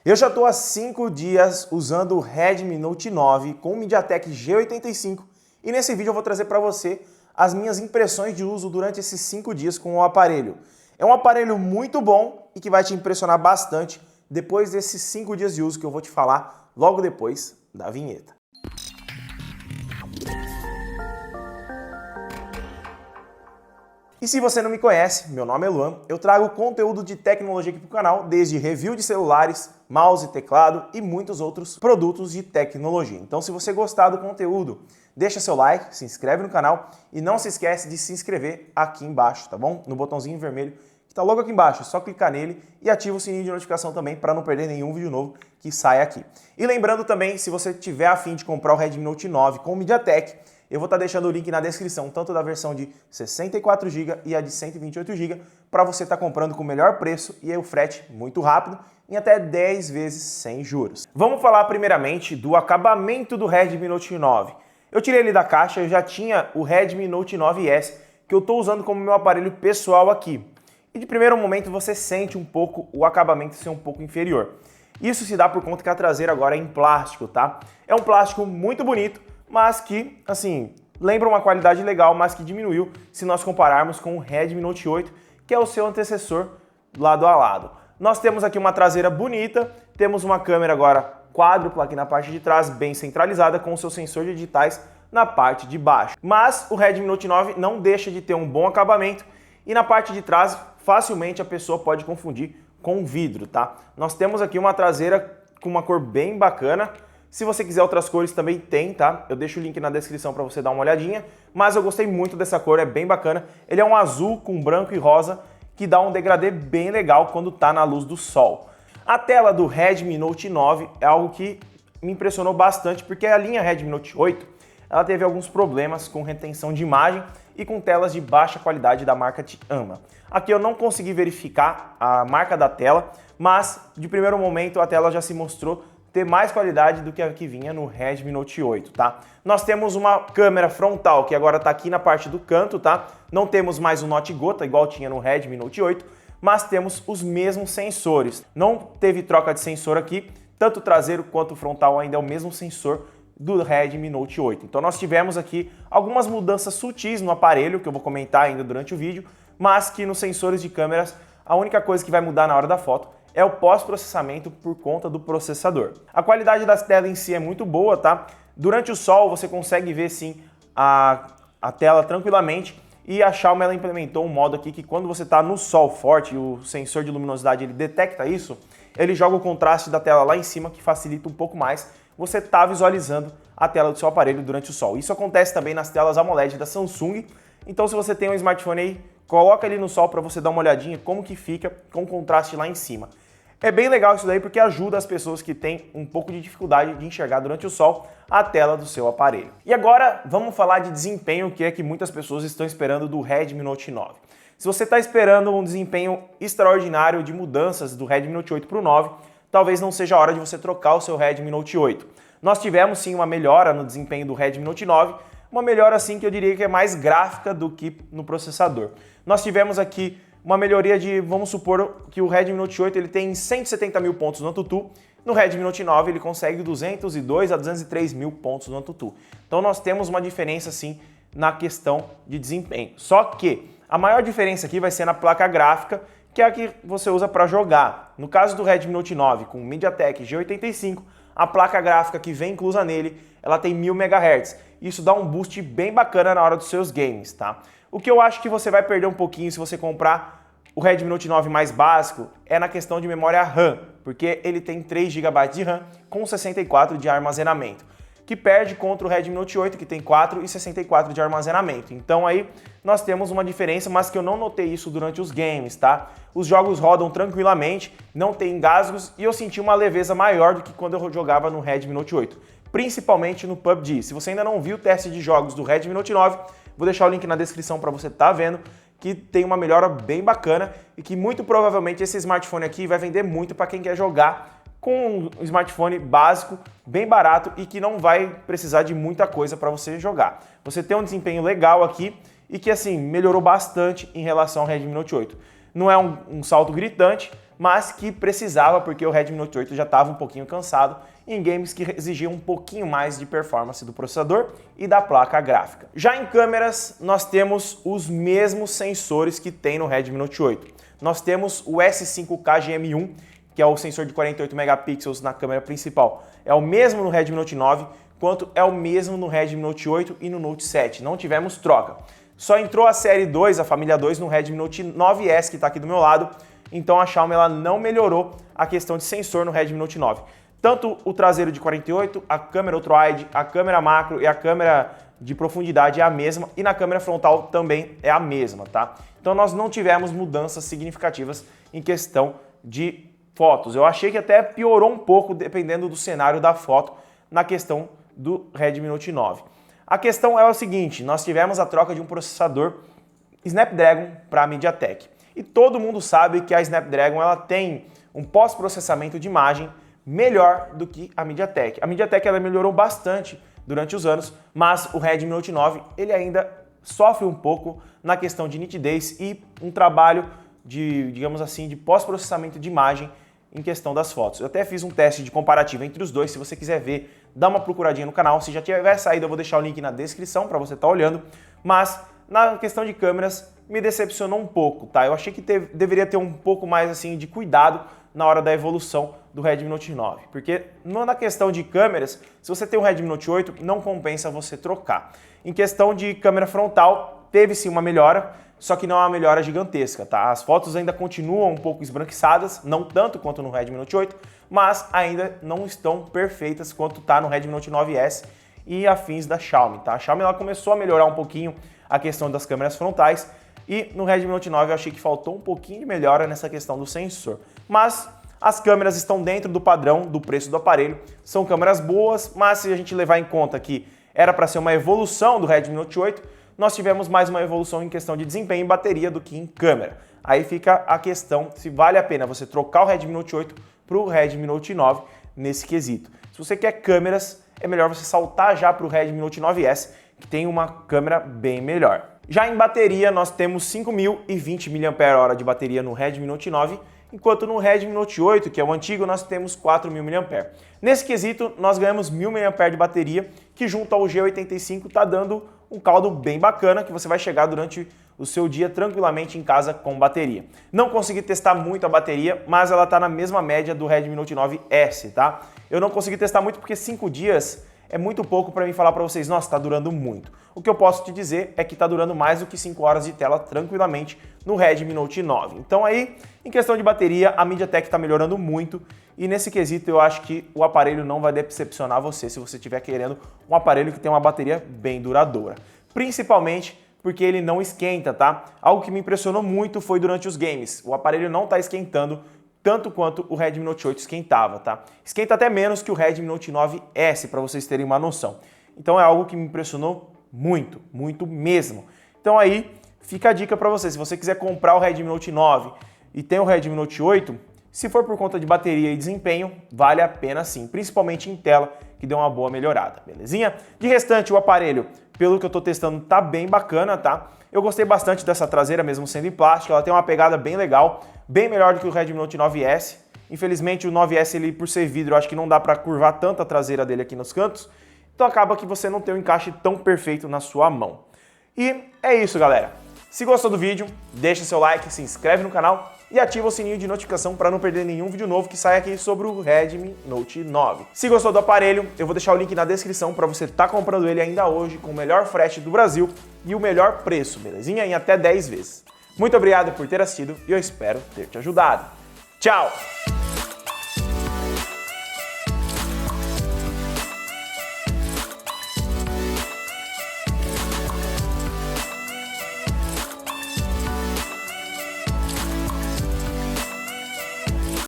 Eu já estou há 5 dias usando o Redmi Note 9 com o MediaTek G85 e nesse vídeo eu vou trazer para você as minhas impressões de uso durante esses 5 dias com o aparelho. É um aparelho muito bom e que vai te impressionar bastante depois desses 5 dias de uso que eu vou te falar logo depois da vinheta. E se você não me conhece, meu nome é Luan, eu trago conteúdo de tecnologia aqui para o canal, desde review de celulares, mouse, teclado e muitos outros produtos de tecnologia. Então se você gostar do conteúdo, deixa seu like, se inscreve no canal e não se esquece de se inscrever aqui embaixo, tá bom? No botãozinho vermelho que está logo aqui embaixo, é só clicar nele e ativa o sininho de notificação também para não perder nenhum vídeo novo que sai aqui. E lembrando também, se você tiver a fim de comprar o Redmi Note 9 com o MediaTek, eu vou estar deixando o link na descrição, tanto da versão de 64 GB e a de 128 GB, para você estar comprando com o melhor preço e o frete muito rápido, em até 10 vezes sem juros. Vamos falar primeiramente do acabamento do Redmi Note 9. Eu tirei ele da caixa, eu já tinha o Redmi Note 9S, que eu estou usando como meu aparelho pessoal aqui. E de primeiro momento você sente um pouco o acabamento ser um pouco inferior. Isso se dá por conta que a traseira agora é em plástico, tá? É um plástico muito bonito, mas que, assim, lembra uma qualidade legal, mas que diminuiu se nós compararmos com o Redmi Note 8, que é o seu antecessor lado a lado. Nós temos aqui uma traseira bonita, temos uma câmera agora quádrupla aqui na parte de trás, bem centralizada, com o seu sensor de digitais na parte de baixo. Mas o Redmi Note 9 não deixa de ter um bom acabamento e na parte de trás facilmente a pessoa pode confundir com vidro, tá? Nós temos aqui uma traseira com uma cor bem bacana. Se você quiser outras cores também tem, tá? Eu deixo o link na descrição para você dar uma olhadinha, mas eu gostei muito dessa cor, é bem bacana. Ele é um azul com branco e rosa que dá um degradê bem legal quando tá na luz do sol. A tela do Redmi Note 9 é algo que me impressionou bastante, porque a linha Redmi Note 8, ela teve alguns problemas com retenção de imagem e com telas de baixa qualidade da marca Tiama. Aqui eu não consegui verificar a marca da tela, mas de primeiro momento a tela já se mostrou ter mais qualidade do que a que vinha no Redmi Note 8, tá? Nós temos uma câmera frontal que agora tá aqui na parte do canto, tá? Não temos mais o Note gota igual tinha no Redmi Note 8, mas temos os mesmos sensores. Não teve troca de sensor aqui, tanto o traseiro quanto o frontal ainda é o mesmo sensor do Redmi Note 8. Então nós tivemos aqui algumas mudanças sutis no aparelho, que eu vou comentar ainda durante o vídeo, mas que nos sensores de câmeras a única coisa que vai mudar na hora da foto é o pós-processamento por conta do processador. A qualidade das telas em si é muito boa, tá? Durante o sol você consegue ver sim a tela tranquilamente e a Xiaomi ela implementou um modo aqui que quando você está no sol forte e o sensor de luminosidade ele detecta isso, ele joga o contraste da tela lá em cima que facilita um pouco mais você tá visualizando a tela do seu aparelho durante o sol. Isso acontece também nas telas AMOLED da Samsung, então se você tem um smartphone aí, coloca ele no sol para você dar uma olhadinha como que fica com o contraste lá em cima. É bem legal isso daí porque ajuda as pessoas que têm um pouco de dificuldade de enxergar durante o sol a tela do seu aparelho. E agora vamos falar de desempenho, que é que muitas pessoas estão esperando do Redmi Note 9. Se você está esperando um desempenho extraordinário de mudanças do Redmi Note 8 para o 9, talvez não seja a hora de você trocar o seu Redmi Note 8. Nós tivemos sim uma melhora no desempenho do Redmi Note 9, uma melhora assim que eu diria que é mais gráfica do que no processador. Nós tivemos aqui uma melhoria de, vamos supor que o Redmi Note 8 ele tem 170 mil pontos no AnTuTu, no Redmi Note 9 ele consegue 202 a 203 mil pontos no AnTuTu. Então nós temos uma diferença sim na questão de desempenho. Só que a maior diferença aqui vai ser na placa gráfica, que é a que você usa para jogar. No caso do Redmi Note 9 com MediaTek G85, a placa gráfica que vem inclusa nele, ela tem 1000 MHz. Isso dá um boost bem bacana na hora dos seus games, tá? O que eu acho que você vai perder um pouquinho se você comprar o Redmi Note 9 mais básico é na questão de memória RAM, porque ele tem 3 GB de RAM com 64 de armazenamento, que perde contra o Redmi Note 8, que tem 4 e 64 de armazenamento. Então aí nós temos uma diferença, mas que eu não notei isso durante os games, tá? Os jogos rodam tranquilamente, não tem engasgos e eu senti uma leveza maior do que quando eu jogava no Redmi Note 8, principalmente no PUBG. Se você ainda não viu o teste de jogos do Redmi Note 9, vou deixar o link na descrição para você estar vendo, que tem uma melhora bem bacana e que muito provavelmente esse smartphone aqui vai vender muito para quem quer jogar com um smartphone básico, bem barato e que não vai precisar de muita coisa para você jogar. Você tem um desempenho legal aqui e que assim melhorou bastante em relação ao Redmi Note 8. Não é um salto gritante, mas que precisava porque o Redmi Note 8 já estava um pouquinho cansado em games que exigiam um pouquinho mais de performance do processador e da placa gráfica. Já em câmeras, nós temos os mesmos sensores que tem no Redmi Note 8. Nós temos o S5K GM1, que é o sensor de 48 megapixels na câmera principal. É o mesmo no Redmi Note 9, quanto é o mesmo no Redmi Note 8 e no Note 7. Não tivemos troca. Só entrou a série 2, a família 2, no Redmi Note 9S, que está aqui do meu lado. Então a Xiaomi ela não melhorou a questão de sensor no Redmi Note 9. Tanto o traseiro de 48, a câmera ultra-wide, a câmera macro e a câmera de profundidade é a mesma, e na câmera frontal também é a mesma, tá? Então nós não tivemos mudanças significativas em questão de fotos. Eu achei que até piorou um pouco dependendo do cenário da foto na questão do Redmi Note 9. A questão é o seguinte, nós tivemos a troca de um processador Snapdragon para a MediaTek. E todo mundo sabe que a Snapdragon ela tem um pós-processamento de imagem melhor do que a MediaTek. A MediaTek ela melhorou bastante durante os anos, mas o Redmi Note 9 ele ainda sofre um pouco na questão de nitidez e um trabalho de, digamos assim, de pós-processamento de imagem em questão das fotos. Eu até fiz um teste de comparativo entre os dois, se você quiser ver, dá uma procuradinha no canal. Se já tiver saído, eu vou deixar o link na descrição para você estar olhando, mas na questão de câmeras me decepcionou um pouco, tá? Eu achei que deveria ter um pouco mais assim de cuidado na hora da evolução do Redmi Note 9, porque na questão de câmeras, se você tem um Redmi Note 8, não compensa você trocar. Em questão de câmera frontal, teve sim uma melhora, só que não é uma melhora gigantesca, tá? As fotos ainda continuam um pouco esbranquiçadas, não tanto quanto no Redmi Note 8, mas ainda não estão perfeitas quanto tá no Redmi Note 9S e afins da Xiaomi, tá? A Xiaomi ela começou a melhorar um pouquinho a questão das câmeras frontais e no Redmi Note 9 eu achei que faltou um pouquinho de melhora nessa questão do sensor. Mas as câmeras estão dentro do padrão do preço do aparelho, são câmeras boas, mas se a gente levar em conta que era para ser uma evolução do Redmi Note 8, nós tivemos mais uma evolução em questão de desempenho em bateria do que em câmera. Aí fica a questão se vale a pena você trocar o Redmi Note 8 para o Redmi Note 9 nesse quesito. Se você quer câmeras, é melhor você saltar já para o Redmi Note 9S, que tem uma câmera bem melhor. Já em bateria, nós temos 5.020 mAh de bateria no Redmi Note 9, enquanto no Redmi Note 8, que é o antigo, nós temos 4.000 mAh. Nesse quesito, nós ganhamos 1.000 mAh de bateria, que junto ao G85 está dando um caldo bem bacana, que você vai chegar durante o seu dia tranquilamente em casa com bateria. Não consegui testar muito a bateria, mas ela está na mesma média do Redmi Note 9S, tá? Eu não consegui testar muito porque 5 dias é muito pouco para mim falar para vocês, nossa, está durando muito. O que eu posso te dizer é que está durando mais do que 5 horas de tela tranquilamente no Redmi Note 9. Então aí, em questão de bateria, a MediaTek está melhorando muito e nesse quesito eu acho que o aparelho não vai decepcionar você se você estiver querendo um aparelho que tem uma bateria bem duradoura. Principalmente porque ele não esquenta, tá? Algo que me impressionou muito foi durante os games. O aparelho não está esquentando tanto quanto o Redmi Note 8 esquentava, tá? Esquenta até menos que o Redmi Note 9S, para vocês terem uma noção. Então é algo que me impressionou muito, muito mesmo. Então aí fica a dica para você, se você quiser comprar o Redmi Note 9 e tem o Redmi Note 8, se for por conta de bateria e desempenho, vale a pena sim, principalmente em tela, que deu uma boa melhorada, belezinha? De restante, o aparelho, pelo que eu tô testando, tá bem bacana, tá? Eu gostei bastante dessa traseira, mesmo sendo em plástico, ela tem uma pegada bem legal, bem melhor do que o Redmi Note 9S. Infelizmente o 9S, ele, por ser vidro, eu acho que não dá para curvar tanto a traseira dele aqui nos cantos, então acaba que você não tem um encaixe tão perfeito na sua mão. E é isso, galera. Se gostou do vídeo, deixa seu like, se inscreve no canal e ativa o sininho de notificação para não perder nenhum vídeo novo que sai aqui sobre o Redmi Note 9. Se gostou do aparelho, eu vou deixar o link na descrição para você estar comprando ele ainda hoje com o melhor frete do Brasil e o melhor preço, belezinha? Em até 10 vezes. Muito obrigado por ter assistido e eu espero ter te ajudado. Tchau!